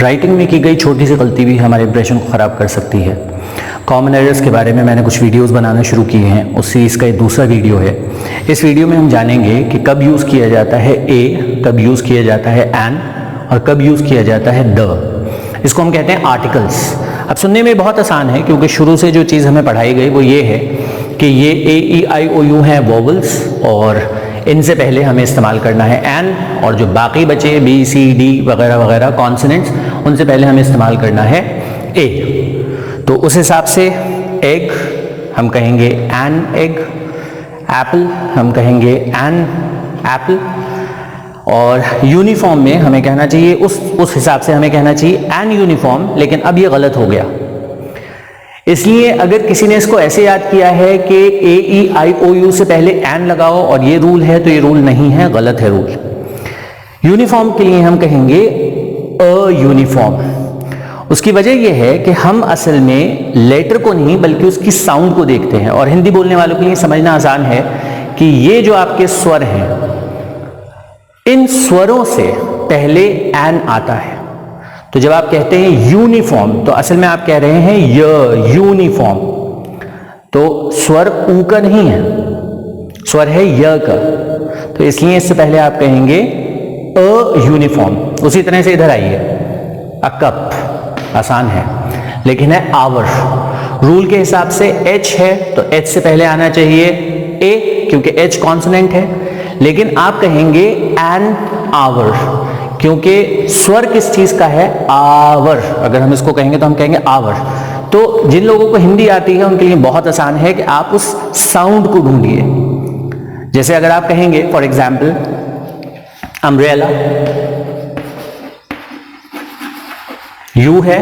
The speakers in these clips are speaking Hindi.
राइटिंग में की गई छोटी सी गलती भी हमारे इंप्रेशन को ख़राब कर सकती है। कॉमन एरर्स के बारे में मैंने कुछ वीडियोस बनाना शुरू किए हैं, उस सीरीज़ का एक दूसरा वीडियो है। इस वीडियो में हम जानेंगे कि कब यूज़ किया जाता है ए, कब यूज़ किया जाता है एन और कब यूज़ किया जाता है द। इसको हम कहते हैं आर्टिकल्स। अब सुनने में बहुत आसान है क्योंकि शुरू से जो चीज़ हमें पढ़ाई गई वो ये है कि ये ए ई आई ओ यू हैं वोवल्स, और इनसे पहले हमें इस्तेमाल करना है एन, और जो बाकी बचे बी सी डी वगैरह वगैरह कॉन्सोनेंट्स, उनसे पहले हमें इस्तेमाल करना है ए। तो उस हिसाब से एग हम कहेंगे एन एग, एप्पल हम कहेंगे एन एप्पल, और यूनिफॉर्म में हमें कहना चाहिए उस हिसाब से हमें कहना चाहिए एन यूनिफॉर्म, लेकिन अब ये गलत हो गया। इसलिए अगर किसी ने इसको ऐसे याद किया है कि ए ई आई ओ यू से पहले एन लगाओ और ये रूल है, तो ये रूल नहीं है, गलत है रूल। यूनिफॉर्म के लिए हम कहेंगे अ यूनिफॉर्म। उसकी वजह यह है कि हम असल में लेटर को नहीं बल्कि उसकी साउंड को देखते हैं, और हिंदी बोलने वालों के लिए समझना आसान है कि ये जो आपके स्वर हैं, इन स्वरों से पहले एन आता है। तो जब आप कहते हैं यूनिफॉर्म तो असल में आप कह रहे हैं य यूनिफॉर्म। तो स्वर ऊ का नहीं है, स्वर है य का, तो इसलिए इससे पहले आप कहेंगे अ यूनिफॉर्म। उसी तरह से इधर आइए, अ कप आसान है, लेकिन है आवर। रूल के हिसाब से एच है तो एच से पहले आना चाहिए ए, क्योंकि एच कॉन्सोनेंट है, लेकिन आप कहेंगे एन आवर क्योंकि स्वर किस चीज का है, आवर। अगर हम इसको कहेंगे तो हम कहेंगे आवर। तो जिन लोगों को हिंदी आती है उनके लिए बहुत आसान है कि आप उस साउंड को ढूंढिए। जैसे अगर आप कहेंगे फॉर एग्जाम्पल अम्ब्रेला, यू है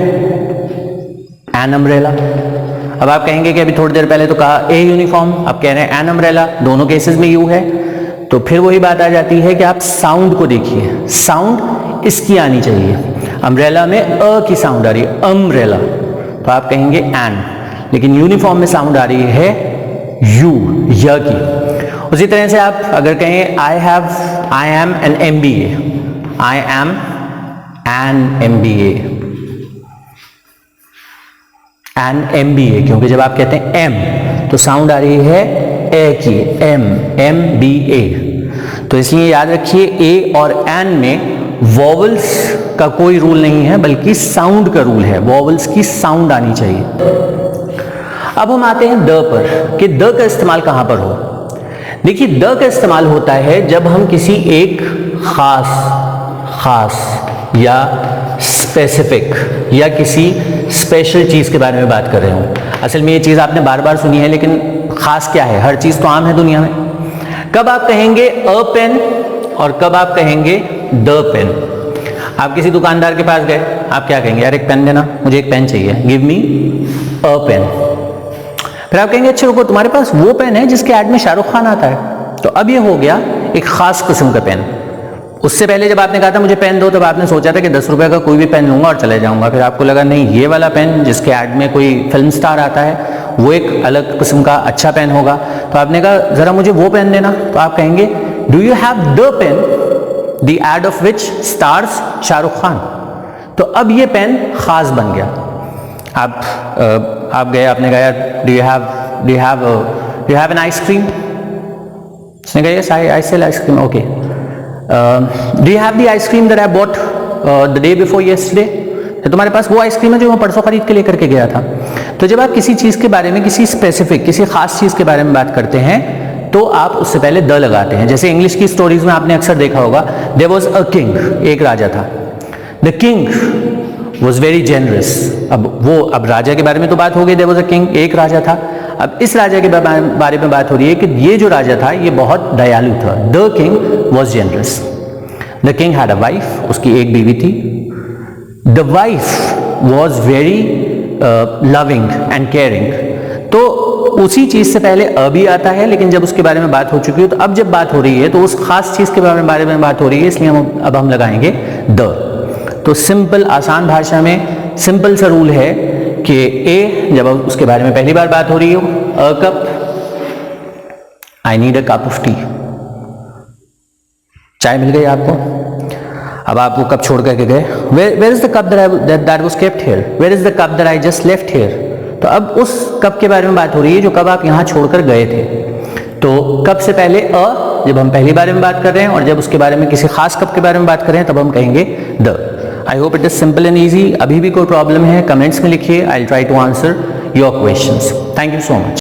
एन अम्ब्रेला। अब आप कहेंगे कि अभी थोड़ी देर पहले तो कहा ए यूनिफॉर्म, अब कह रहे हैं एन अम्ब्रेला, दोनों केसेस में यू है। तो फिर वही बात आ जाती है कि आप साउंड को देखिए, साउंड इसकी आनी चाहिए। अम्ब्रेला में अ की साउंड आ रही है, अम्ब्रेला, तो आप कहेंगे एन, लेकिन यूनिफॉर्म में साउंड आ रही है यू, य की। उसी तरह से आप अगर कहें I am an MBA, I am an MBA, an MBA, क्योंकि जब आप कहते हैं एम तो साउंड आ रही है ए की, एम MBA। तो इसलिए याद रखिए ए और एन में वॉवल्स का कोई रूल नहीं है बल्कि साउंड का रूल है, वॉवल्स की साउंड आनी चाहिए। अब हम आते हैं द पर कि द का इस्तेमाल कहां पर हो। देखिए द का इस्तेमाल होता है जब हम किसी एक खास या स्पेसिफिक या किसी स्पेशल चीज के बारे में बात कर रहे हो। असल में ये चीज आपने बार बार सुनी है, लेकिन खास क्या है, हर चीज तो आम है दुनिया में। कब आप कहेंगे अ पेन और कब आप कहेंगे द पेन। आप किसी दुकानदार के पास गए, आप क्या कहेंगे, यार एक पेन देना, मुझे एक पेन चाहिए, गिव मी अ पेन। फिर आप कहेंगे अच्छा रुको, तुम्हारे पास वो पेन है जिसके ऐड में शाहरुख खान आता है। तो अब ये हो गया एक खास किस्म का पेन। उससे पहले जब आपने कहा था मुझे पेन दो, तब आपने सोचा था कि 10 रुपए का कोई भी पेन लूंगा और चले जाऊंगा। फिर आपको लगा नहीं, ये वाला पेन जिसके ऐड में कोई फिल्म स्टार आता है वो एक अलग किस्म का अच्छा पेन होगा। तो आपने कहा जरा मुझे वो पेन देना, तो आप कहेंगे do you have the pen the ad of which stars Shahrukh Khan. तो अब ये पेन खास बन गया। आप गए, आपने कहा do you have an ice cream. उसने कहा yes I sell ice cream, okay. Do you have the ice cream that I bought the day before yesterday. तो तुम्हारे पास वो आइसक्रीम है जो मैं परसों खरीद के लेकर के गया था। तो जब आप किसी चीज के बारे में, किसी स्पेसिफिक, किसी खास चीज के बारे में बात करते हैं तो आप उससे पहले द लगाते हैं। जैसे इंग्लिश की स्टोरीज में आपने अक्सर देखा होगा, देयर वाज अ किंग, एक राजा था, the king was very generous. अब राजा के बारे में तो बात हो गई, देयर वाज अ किंग, एक राजा था। अब इस राजा के बारे में बात हो रही है कि ये जो राजा था ये बहुत दयालु था। The king was generous. The king had a wife, उसकी एक बीवी थी। The wife was very loving and caring. तो उसी चीज से पहले अ भी आता है, लेकिन जब उसके बारे में बात हो चुकी है, तो अब जब बात हो रही है तो उस खास चीज के बारे में बात हो रही है, इसलिए अब हम लगाएंगे द। तो सिंपल, आसान भाषा में सिंपल सा रूल है कि ए जब उसके बारे में पहली बार बात हो रही हो, a cup, I need a cup of T, चाय मिल गई आपको। अब आप वो कप छोड़ करके गए, where is the cup that was kept here, where is the cup that I just left here. तो अब उस कप के बारे में बात हो रही है जो कप आप यहाँ छोड़कर गए थे। तो कप से पहले जब हम पहली बारे में बात कर रहे हैं और जब उसके बारे में किसी खास कप के बारे में बात कर रहे हैं तब हम कहेंगे the. I hope it is simple and easy. अभी भी कोई प्रॉब्लम है कमेंट्स में लिखिए, I will try to answer your questions. Thank you so much.